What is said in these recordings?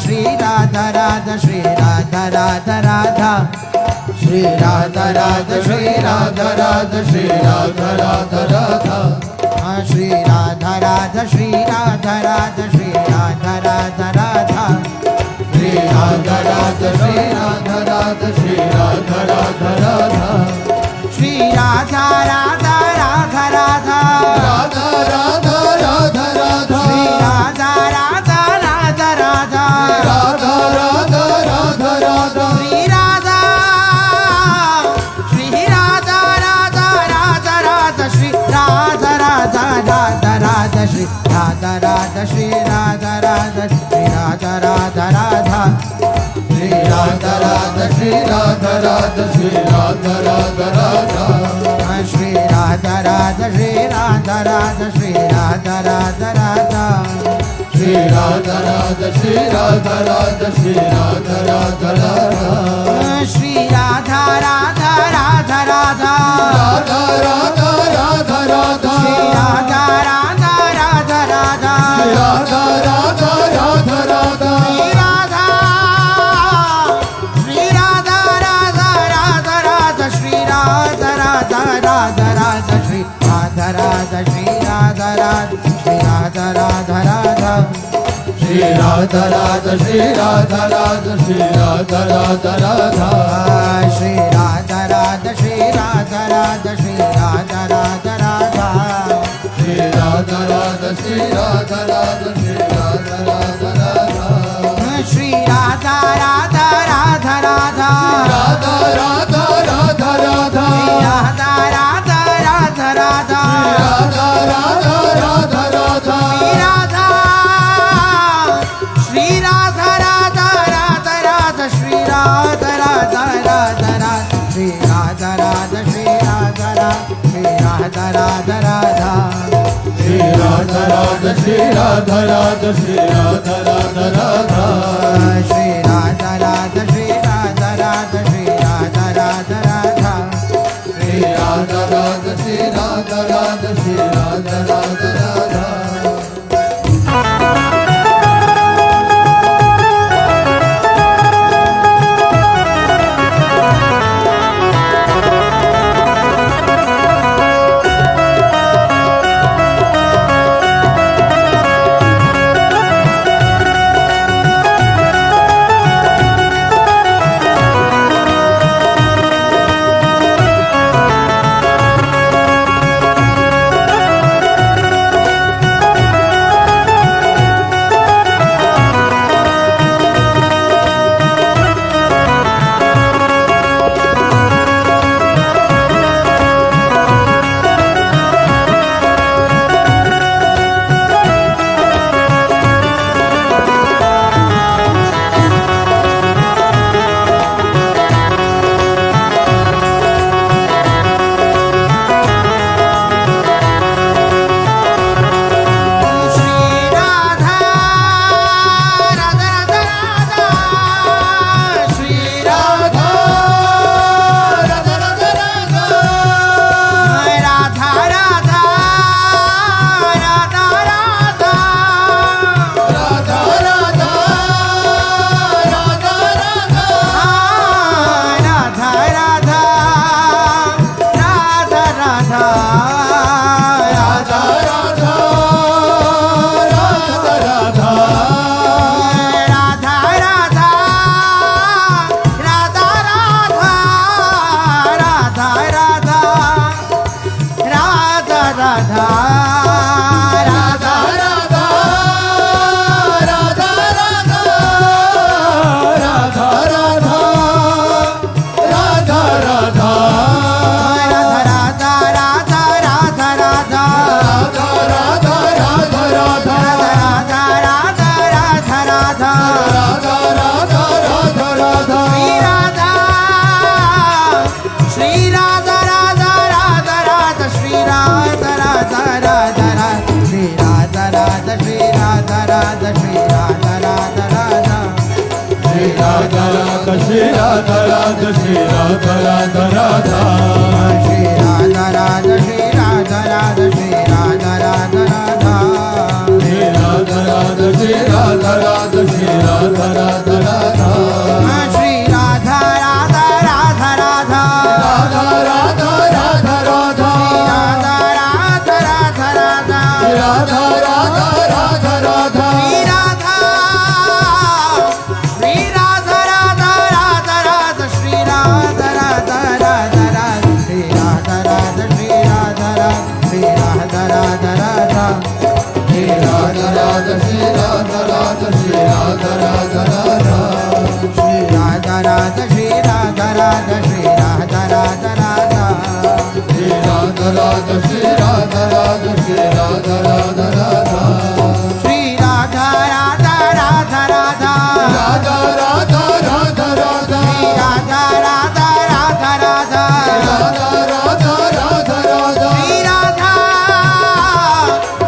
Shri Radha Radha Shri Radha Radha Radha Shri Radha Radha Shri Radha Radha Shri Radha Radha Radha Shri Radha Radha Shri Radha Radha Shri Radha Radha Radha Shri Radha Radha Shri Radha Radha Shri Radha Radha Radha Shri Radha Radha Radha Radha Radha Radha Radha Radha Shri Radha Radha Radha Radha Radha Radha Radha Radha Shri Radha Radha Radha Radha Shri Radha Radha Radha Radha Shri Radha Radha Shri Radha Radha Shri Radha Radha Radha Shri Radha Radha Shri Radha Radha Shri Radha Radha Radha Shri Radha Radha Shri Radha Radha Shri Radha Radha Radha Shri Radha Radha Shri Radha Radha Shri Radha Radha Radha Shri Radha Radha Radha Radha Radha Radha Radha Radha Shri Radha Radha Radha Radha Radha Radha Radha Radha Shri Radha Radha Radha Radha Shri Radha Radha Radha Radha Shri Radha Radha Shri Radha Radha Shri Radha Radha Radha Shri Radha Radha Shri Radha Radha Shri Radha Radha Radha Shri Radha Radha Shri Radha Radha Shri Radha Radha Radha Shri Radha Radha Shri Radha Radha Shri Radha Radha Radha Shri Radha Radha Radha Radha Radha Radha Radha Radha Radha Radha Radha Radha Radha Radha Radha Radha Shri Radha Radha Radha Radha Shri Radha Radha Radha Radha Shri Radha Radha Shri Radha Radha Shri Radha Radha Radha Shri Radha Radha Shri Radha Radha Shri Radha Radha Radha Shri Radha Radha Shri Radha Radha Shri Radha Radha Radha Shri Radha Radha Shri Radha Radha Shri Radha Radha Radha Shri Radha Radha Shri Radha Radha Radha Shri Radha Radha Shri Radha Radha Shri Radha Radha Radha Shri Radha Radha Shri Radha Radha Shri Radha Shri Radha Radha Radha Shri Radha Radha Radha Radha Radha Radha Radha Radha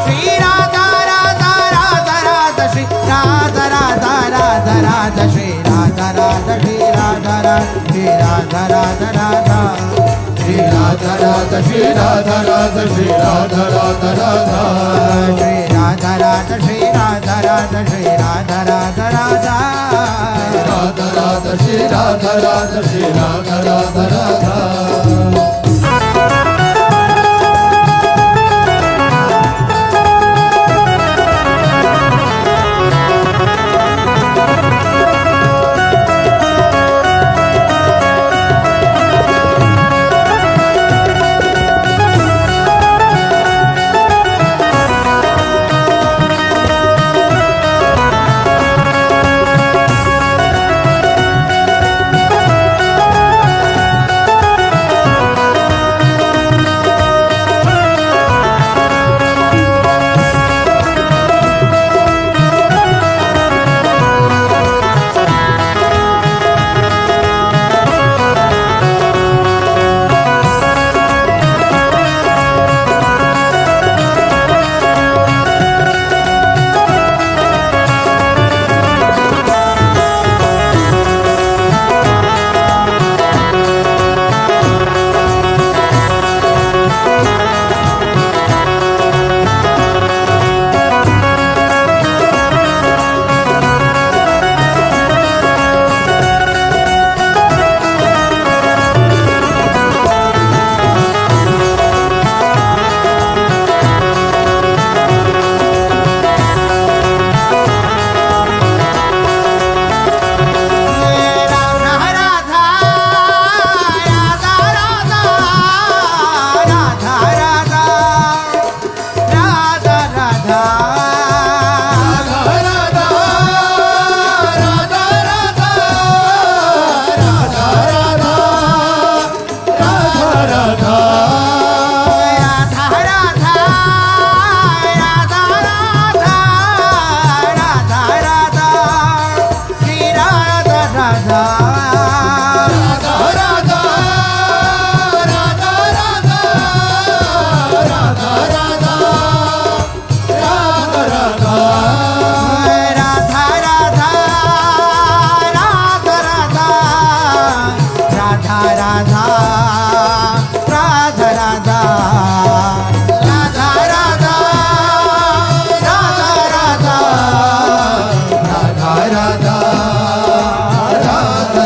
Shri Radha Radha Radha Radha Radha Radha Radha Radha Shri Radha Radha Radha Radha Shri Radha Radha Radha Radha Shri Radha Radha Shri Radha Radha Shri Radha Radha Shri Radha Radha Shri Radha Radha Radha Shri Radha Radha Shri Radha Radha Shri Radha Radha Radha Radha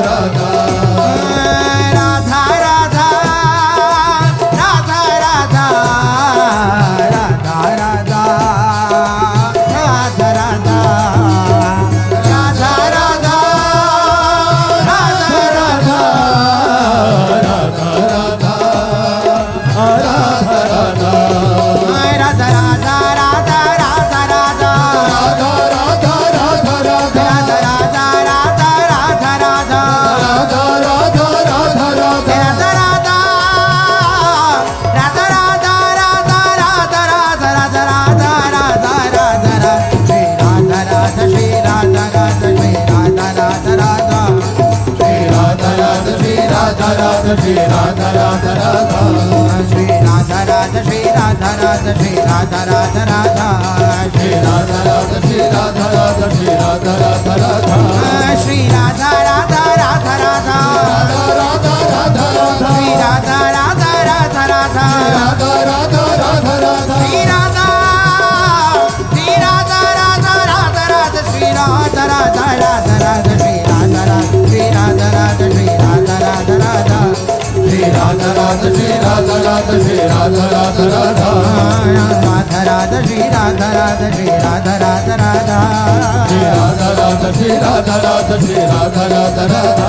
Radha Shri Radha Radha Shri Radha Radha Radha Shri Radha Radha Radha Shri Radha Radha Shri Radha Radha Shri Radha Radha Radha Shri Radha Radha Shri Radha Radha Shri Radha Radha Radha Shri Radha Radha Radha Radha Radha Radha Radha Shri Radha Radha Radha Radha Radha Radha Radha Radha Shri Radha Radha Radha Radha Shri Radha Radha Radha Radha Shri Radha Radha Shri Radha Radha Radha Shri Radha Radha Shri Radha Radha Shri Radha Radha Shri Radha Radha Radha Radha Radha Shri Radha Radha Shri Radha Radha Radha Shri Radha Radha Shri Radha Radha Shri Radha Radha Radha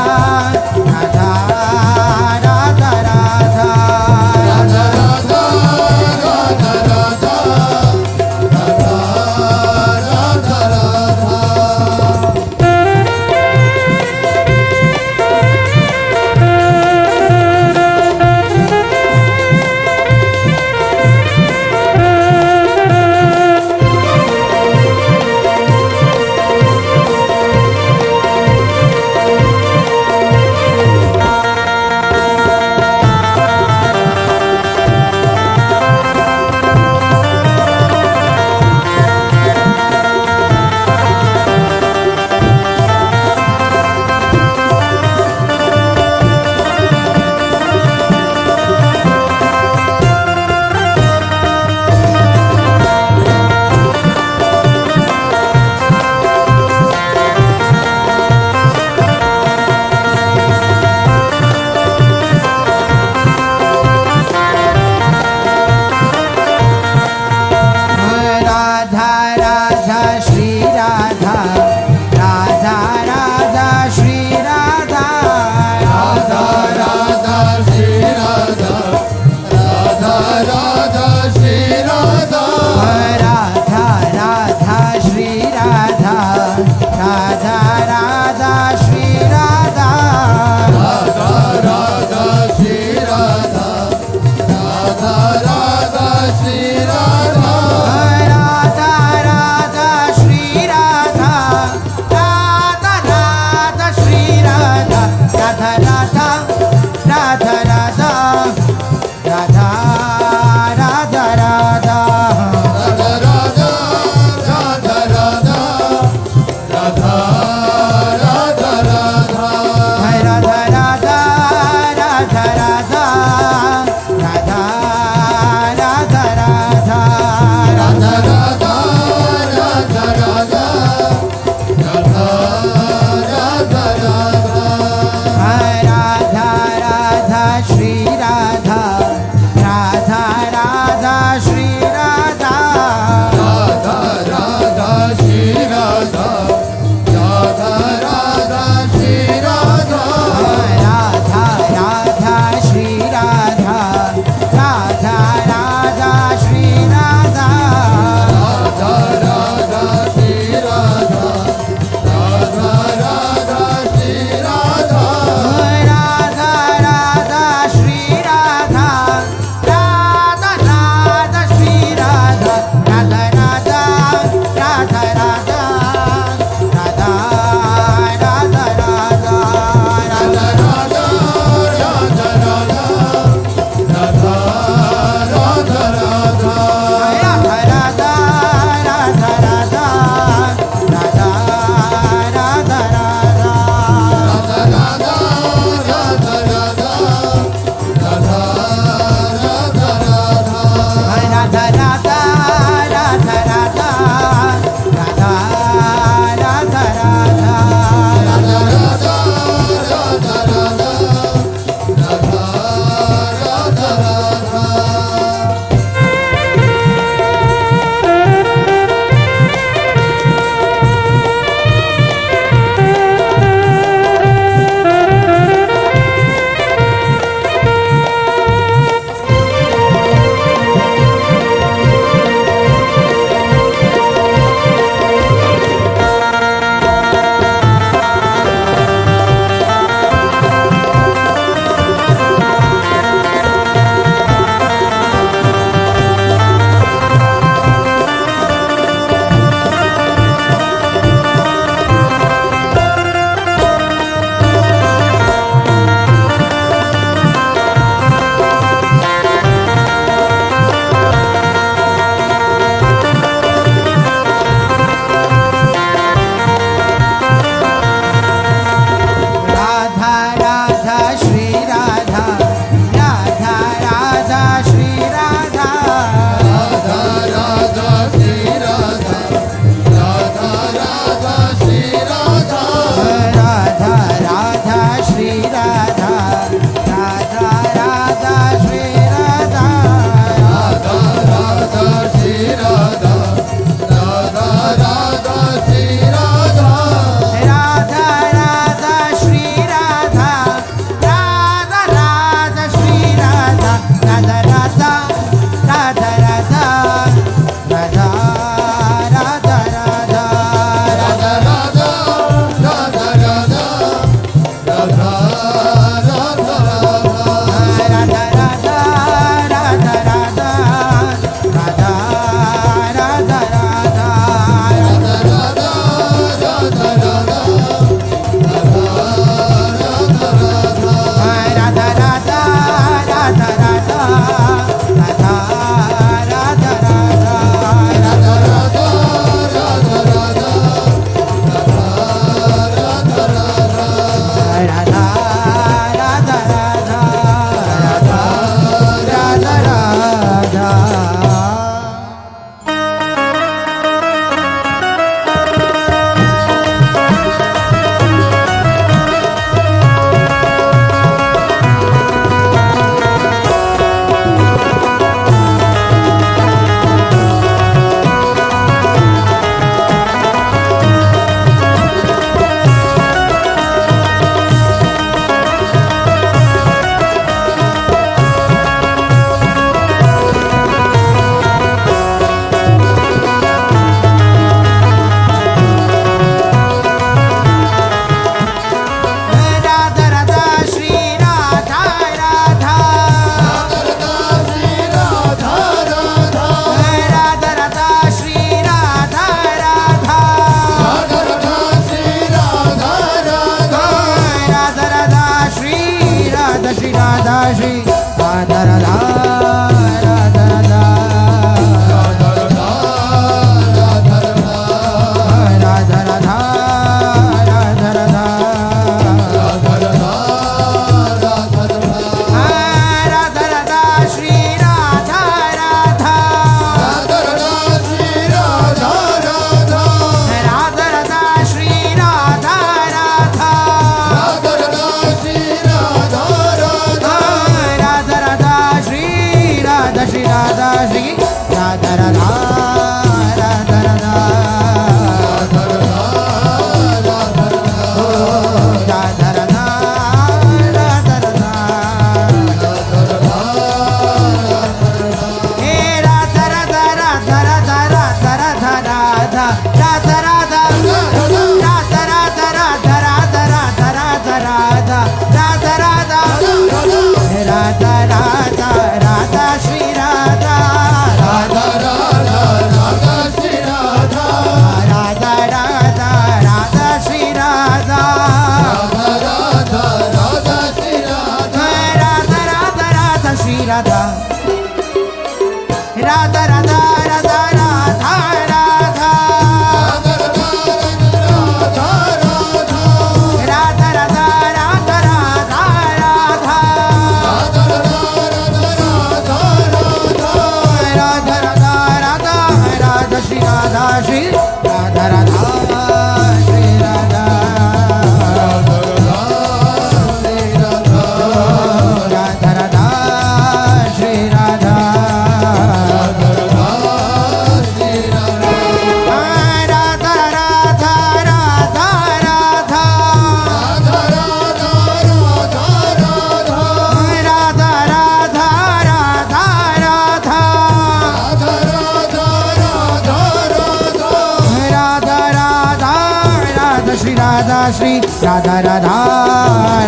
Shri Radha Radha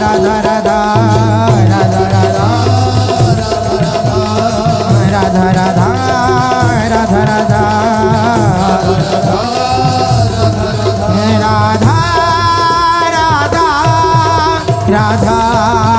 Radha Radha Radha Radha Radha Radha Radha Radha Radha Radha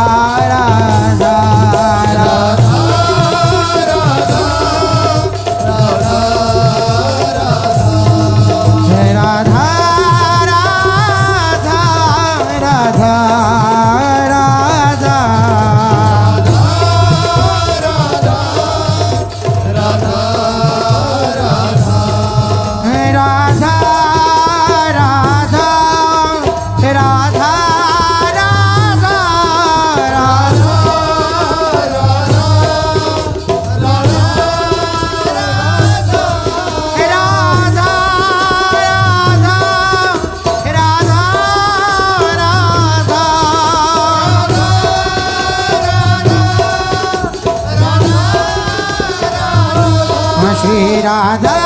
Shri Radha